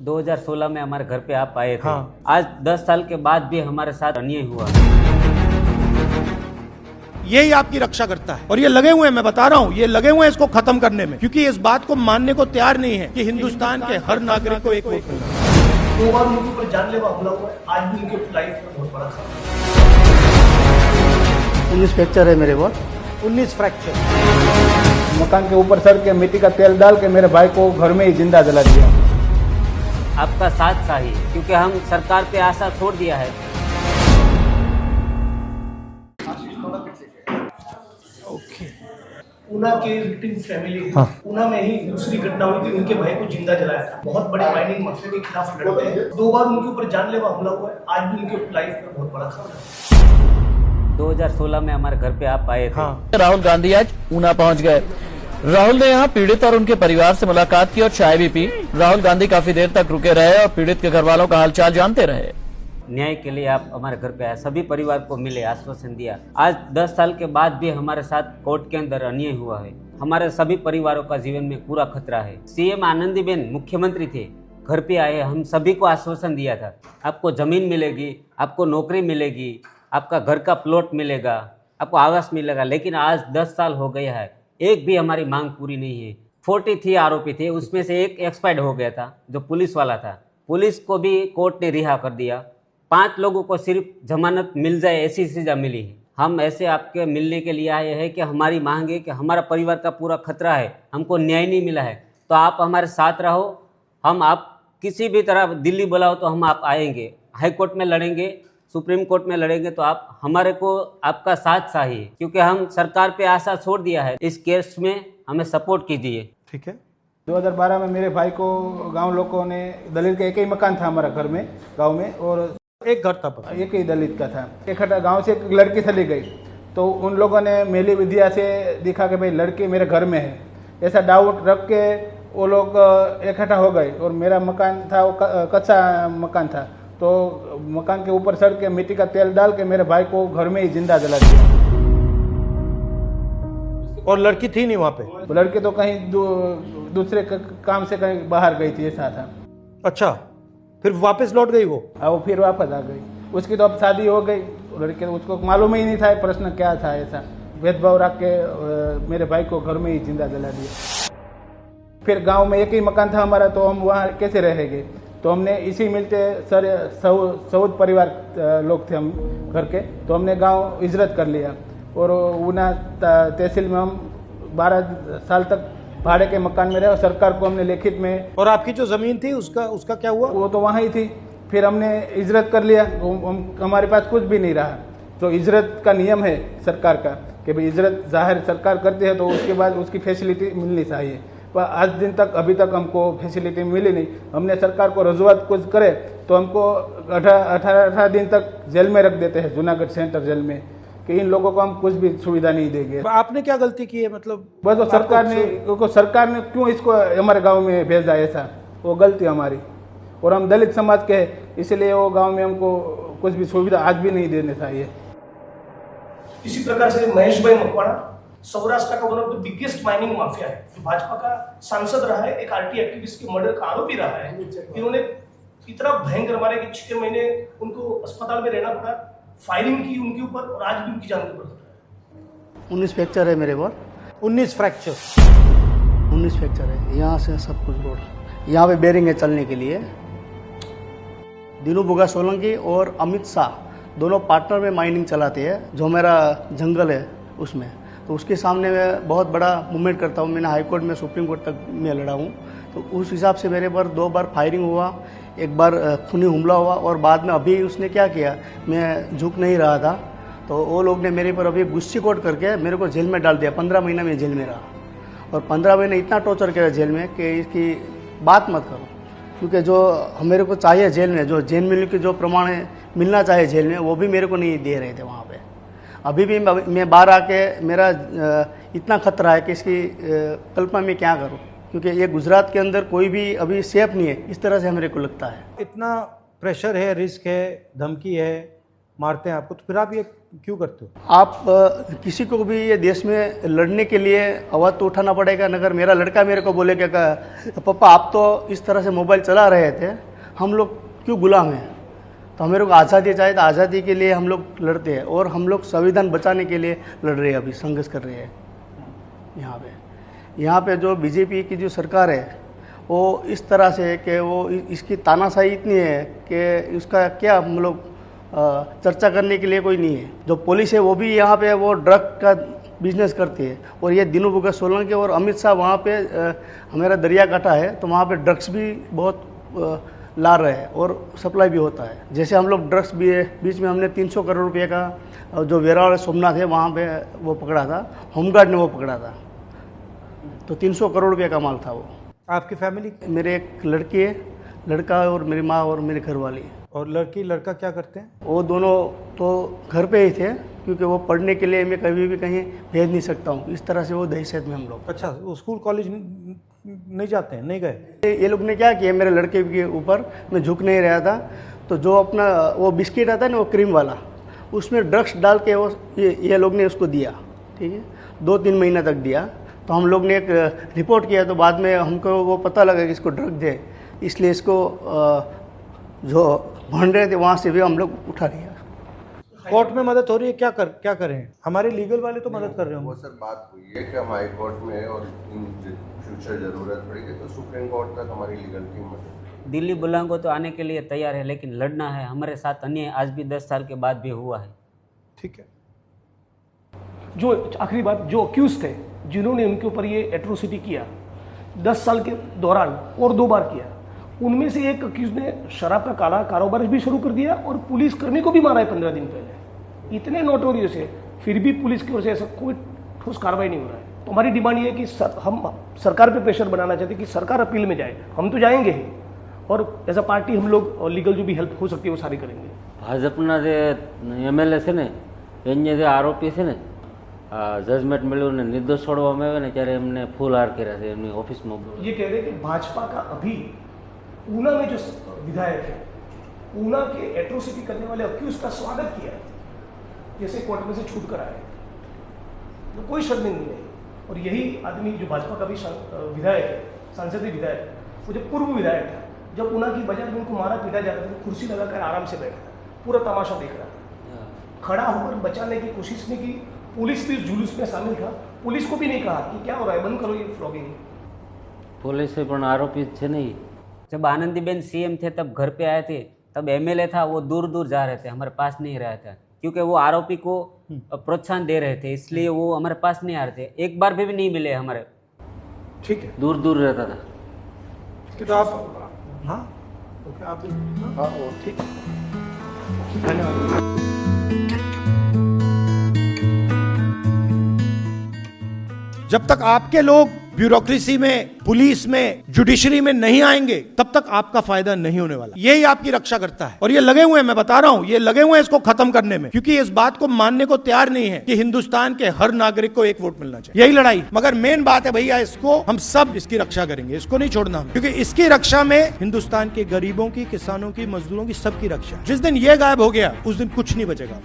2016 में हमारे घर पे आप आए थे। हाँ। आज 10 साल के बाद भी हमारे साथ अन्याय हुआ। यही आपकी रक्षा करता है और ये लगे हुए हैं, मैं बता रहा हूँ, ये लगे हुए हैं इसको खत्म करने में, क्योंकि इस बात को मानने को तैयार नहीं है कि हिंदुस्तान के हर नागरिक को एक वोट मिला। 2 बार उनके ऊपर जानलेवा हमला हुआ है, आज भी उनके लाइफ में बहुत बड़ा खतरा है। 19 फ्रैक्चर है मेरे को। 19 फ्रैक्चर। मकान के ऊपर सर के मिट्टी का तेल डाल के मेरे भाई को घर में ही जिंदा जला दिया। आपका साथ चाहिए क्योंकि हम सरकार पे आशा छोड़ दिया है। ऊना के विक्टिम फैमिली है। ऊना में ही दूसरी घटना हुई थी, उनके भाई को जिंदा जलाया था। बहुत बड़े माइनिंग माफिया के खिलाफ लड़ते हैं। 2 बार उनके ऊपर जानलेवा हमला हुआ है, आज भी उनके लाइफ में बहुत बड़ा खतरा है। 2016 में हमारे घर पे आप आए थे। राहुल गांधी आज ऊना पहुंच गए। राहुल ने यहां पीड़ित और उनके परिवार से मुलाकात की और चाय भी पी। राहुल गांधी काफी देर तक रुके रहे और पीड़ित के घर वालों का हालचाल जानते रहे। न्याय के लिए आप हमारे घर पे आए, सभी परिवार को मिले, आश्वासन दिया। आज 10 साल के बाद भी हमारे साथ कोर्ट के अंदर अन्याय हुआ है। हमारे सभी परिवारों का जीवन में पूरा खतरा है। सीएम आनंदीबेन मुख्यमंत्री थे, घर पे आए, हम सभी को आश्वासन दिया था, आपको जमीन मिलेगी, आपको नौकरी मिलेगी, आपका घर का प्लॉट मिलेगा, आपको आवास मिलेगा। लेकिन आज 10 साल हो गया है, एक भी हमारी मांग पूरी नहीं है। 43 आरोपी थे, उसमें से एक एक्सपायर्ड हो गया था, जो पुलिस वाला था। पुलिस को भी कोर्ट ने रिहा कर दिया। 5 लोगों को सिर्फ जमानत मिल जाए ऐसी सजा मिली है। हम ऐसे आपके मिलने के लिए आए हैं कि हमारी मांग है कि हमारा परिवार का पूरा खतरा है, हमको न्याय नहीं मिला है, तो आप हमारे साथ रहो। हम आप किसी भी तरह दिल्ली बुलाओ तो हम आप आएंगे, हाई कोर्ट में लड़ेंगे, सुप्रीम कोर्ट में लड़ेंगे, तो आप हमारे को आपका साथ चाहिए क्योंकि हम सरकार पे आशा छोड़ दिया है। इस केस में हमें सपोर्ट कीजिए। ठीक है। 2012 में मेरे भाई को गांव लोगों ने, दलित का एक ही मकान था हमारा घर में, गांव में, और एक घर था पता। एक ही दलित का था। इकट्ठा गांव से एक लड़की चली गई तो उन लोगों ने मेली विद्या से दिखा कि भाई लड़की मेरे घर में है, ऐसा डाउट रख के वो लोग इकट्ठा हो गए। और मेरा मकान था वो कच्चा मकान था, तो मकान के ऊपर सड़ के मिट्टी का तेल डाल के मेरे भाई को घर में ही जिंदा जला दिया। और लड़की थी नहीं वहाँ पे? वो लड़की तो कहीं दूसरे काम से कहीं बाहर गई थी, ऐसा था। अच्छा, फिर वापस लौट गई वो? वो फिर वापस आ गई। उसकी तो अब शादी हो गई। लड़के, उसको मालूम ही नहीं था प्रश्न क्या था। ऐसा भेदभाव रख के मेरे भाई को घर में ही जिंदा जला दिया। फिर गांव में एक ही मकान था हमारा, तो हम वहाँ कैसे रहेंगे? तो हमने इसी मिलते सर 14 परिवार लोग थे हम घर के, तो हमने गांव हिजरत कर लिया और ऊना तहसील में हम 12 साल तक भाड़े के मकान में रहे और सरकार को हमने लिखित में। और आपकी जो जमीन थी उसका क्या हुआ? वो तो वहाँ ही थी। फिर हमने हिजरत कर लिया, हमारे पास कुछ भी नहीं रहा। तो हिजरत का नियम है सरकार का कि भाई हिजरत जाहिर सरकार करती है तो उसके बाद उसकी फैसिलिटी मिलनी चाहिए, पर आज दिन तक अभी तक हमको फैसिलिटी मिली नहीं। हमने सरकार को रजूआत कुछ करे तो हमको 18 दिन तक जेल में रख देते हैं, जूनागढ़ सेंटर जेल में, कि इन लोगों को हम कुछ भी सुविधा नहीं देंगे। आपने क्या गलती की है? मतलब बस वो सरकार ने क्यों इसको हमारे गांव में भेजा, ऐसा वो गलती हमारी। और हम दलित समाज के हैं, इसलिए वो गांव में हमको कुछ भी सुविधा आज भी नहीं देने चाहिए। इसी प्रकार से महेश भाई मकवाड़ा सौराष्ट्र का one of the biggest mining mafia है, जो भाजपा का सांसद रहा है, एक आरटी एक्टिविस्ट के मर्डर का आरोपी रहा है। इन्होंने इतना भयंकर मारा कि 6 महीने उनको अस्पताल में रहना पड़ा, फायरिंग की उनके ऊपर, और आज भी उनकी जान के ऊपर खतरा है। 19 फ्रैक्चर है मेरे को। 19 फ्रैक्चर। 19 फ्रैक्चर है, यहाँ से सब कुछ रोड, यहाँ पे बेरिंग है चलने के लिए। दिनू बुगा सोलंकी और अमित शाह दोनों पार्टनर में माइनिंग चलाते हैं, जो मेरा जंगल है उसमें। तो उसके सामने मैं बहुत बड़ा मूवमेंट करता हूँ। मैंने हाई कोर्ट में, सुप्रीम कोर्ट तक में लड़ा हूँ। तो उस हिसाब से मेरे पर 2 बार फायरिंग हुआ, एक बार खूनी हमला हुआ, और बाद में अभी उसने क्या किया, मैं झुक नहीं रहा था तो वो लोग ने मेरे पर अभी गुस्सी कोट करके मेरे को जेल में डाल दिया। 15 महीना में जेल में रहा, और 15 महीने इतना टॉर्चर किया जेल में कि इसकी बात मत करो। क्योंकि जो मेरे को चाहिए जेल में, जो जेल में के जो प्रमाण मिलना चाहिए जेल में, वो भी मेरे को नहीं दे रहे थे वहाँ पे। अभी भी मैं बाहर आके मेरा इतना खतरा है कि इसकी कल्पना में क्या करूँ, क्योंकि ये गुजरात के अंदर कोई भी अभी सेफ नहीं है, इस तरह से मेरे को लगता है। इतना प्रेशर है, रिस्क है, धमकी है, मारते हैं आपको, तो फिर आप ये क्यों करते हो? आप किसी को भी ये देश में लड़ने के लिए आवाज़ तो उठाना पड़ेगा। अगर मेरा लड़का मेरे को बोले क्या पापा आप तो इस तरह से मोबाइल चला रहे थे, हम लोग क्यों गुलाम हैं? तो मेरे को आज़ादी चाहिए, तो आज़ादी के लिए हम लोग लड़ते हैं और हम लोग संविधान बचाने के लिए लड़ रहे हैं, अभी संघर्ष कर रहे हैं। यहाँ पे जो बीजेपी की जो सरकार है वो इस तरह से है कि वो इसकी तानाशाही इतनी है कि उसका क्या हम लोग चर्चा करने के लिए कोई नहीं है। जो पुलिस है वो भी यहाँ पे वो ड्रग का बिजनेस करती है, और ये दिनू भगत सोलंकी और अमित शाह वहाँ पे हमारा दरिया काटा है, तो वहाँ पे ड्रग्स भी बहुत ला रहे हैं और सप्लाई भी होता है। जैसे हम लोग ड्रग्स भी बीच में हमने 300 करोड़ रुपये का जो वेरावल सोमनाथ है वहाँ पे वो पकड़ा था, होमगार्ड ने वो पकड़ा था, तो 300 करोड़ रुपये का माल था वो। आपकी फैमिली? मेरे एक लड़की है, लड़का और मेरी माँ और मेरे घर वाली। और लड़की लड़का क्या करते हैं? वो दोनों तो घर पे ही थे, क्योंकि वो पढ़ने के लिए मैं कभी भी कहीं भेज नहीं सकता हूँ, इस तरह से वो दहशत में हम लोग। अच्छा, वो स्कूल कॉलेज नहीं जाते हैं? नहीं गए? ये लोग ने क्या किया, मेरे लड़के के ऊपर मैं झुक नहीं रहा था, तो जो अपना वो बिस्किट आता है ना वो क्रीम वाला, उसमें ड्रग्स डाल के वो ये लोग ने उसको दिया, ठीक है, 2-3 महीना तक दिया। तो हम लोग ने एक रिपोर्ट किया, तो बाद में हमको वो पता लगा कि इसको ड्रग दे, इसलिए इसको जो भंड रहे थे वहाँ से भी हम लोग उठा लिया। कोर्ट में मदद हो रही है, क्या करें? हमारे लीगल वाले तो मदद कर रहे वो होंगे। सर बात हुई है कि हम हाई कोर्ट में और इन फ्यूचर जरूरत पड़ेगी तो सुप्रीम कोर्ट तक हमारी लीगल टीम मदद। दिल्ली बुलांगो तो आने के लिए तैयार है, लेकिन लड़ना है। हमारे साथ अन्याय आज भी 10 साल के बाद भी हुआ है। ठीक है। जो आखिरी बात, जो अक्यूज थे जिन्होंने उनके ऊपर ये एट्रोसिटी किया 10 साल के दौरान और 2 बार किया, उनमें से एक अक्यूज ने शराब का काला कारोबार भी शुरू कर दिया और पुलिस कर्मी को भी मारा है 15 दिन पहले। इतने नोटोरियस है, फिर भी पुलिस की ओर से ऐसा कोई ठोस कार्रवाई नहीं हो रहा है। तो हमारी डिमांड ये है कि हम सरकार पे प्रेशर बनाना चाहते हैं कि सरकार अपील में जाए। हम तो जाएंगे ही, और एज अ पार्टी हम लोग लीगल जो भी हेल्प हो सकती है वो सारी करेंगे। ભાજપના જે એમએલએ છે ને એને જે આરોપી છે ને જજમેન્ટ મળ્યું ને નિર્દોષ છોડવામાં આવે ને ત્યારે એમને ફૂલ હાર કર્યા છે એમની ઓફિસમાં। ये कह रहे हैं कि भाजपा का अभी ऊना में जो विधायक है, ऊना के एट्रोसिटी करने वाले अक्यूज का स्वागत किया है, जैसे कोर्ट में से छूट कर आए, तो कोई शर्मिंदगी नहीं। और यही आदमी जो भाजपा का भी विधायक है, सांसदीय विधायक, वो जो पूर्व विधायक था, जब ऊना की बाजार में उनको मारा पीटा जा रहा था, तो कुर्सी लगाकर आराम से बैठा था, पूरा तमाशा देख रहा था, खड़ा होकर बचाने की कोशिश नहीं की। पुलिस भी इस जुलूस में शामिल था, पुलिस को भी नहीं कहा कि क्या हो रहा है, बंद करो ये फ्लॉगिंग। પોલીસે પણ આરોપી છે ને ઈ। जब आनंदीबेन सीएम थे तब घर पे आए थे, तब एमएलए था वो दूर दूर जा रहे थे, हमारे पास नहीं रहा था, क्योंकि वो आरोपी को प्रोत्साहन दे रहे थे, इसलिए वो हमारे पास नहीं आ रहे थे। एक बार भी नहीं मिले हमारे। ठीक है। दूर दूर रहता था। तो आप हाँ ओके, आप हाँ वो ठीक है, धन्यवाद। जब तक आपके लोग ब्यूरोक्रेसी में, पुलिस में, जुडिशरी में नहीं आएंगे, तब तक आपका फायदा नहीं होने वाला। यही आपकी रक्षा करता है, और ये लगे हुए हैं, मैं बता रहा हूं, ये लगे हुए हैं इसको खत्म करने में, क्योंकि इस बात को मानने को तैयार नहीं है कि हिंदुस्तान के हर नागरिक को एक वोट मिलना चाहिए। यही लड़ाई, मगर मेन बात है भैया, इसको हम सब इसकी रक्षा करेंगे, इसको नहीं छोड़ना हम, क्योंकि इसकी रक्षा में हिंदुस्तान के गरीबों की, किसानों की, मजदूरों की, सबकी रक्षा। जिस दिन ये गायब हो गया उस दिन कुछ नहीं बचेगा।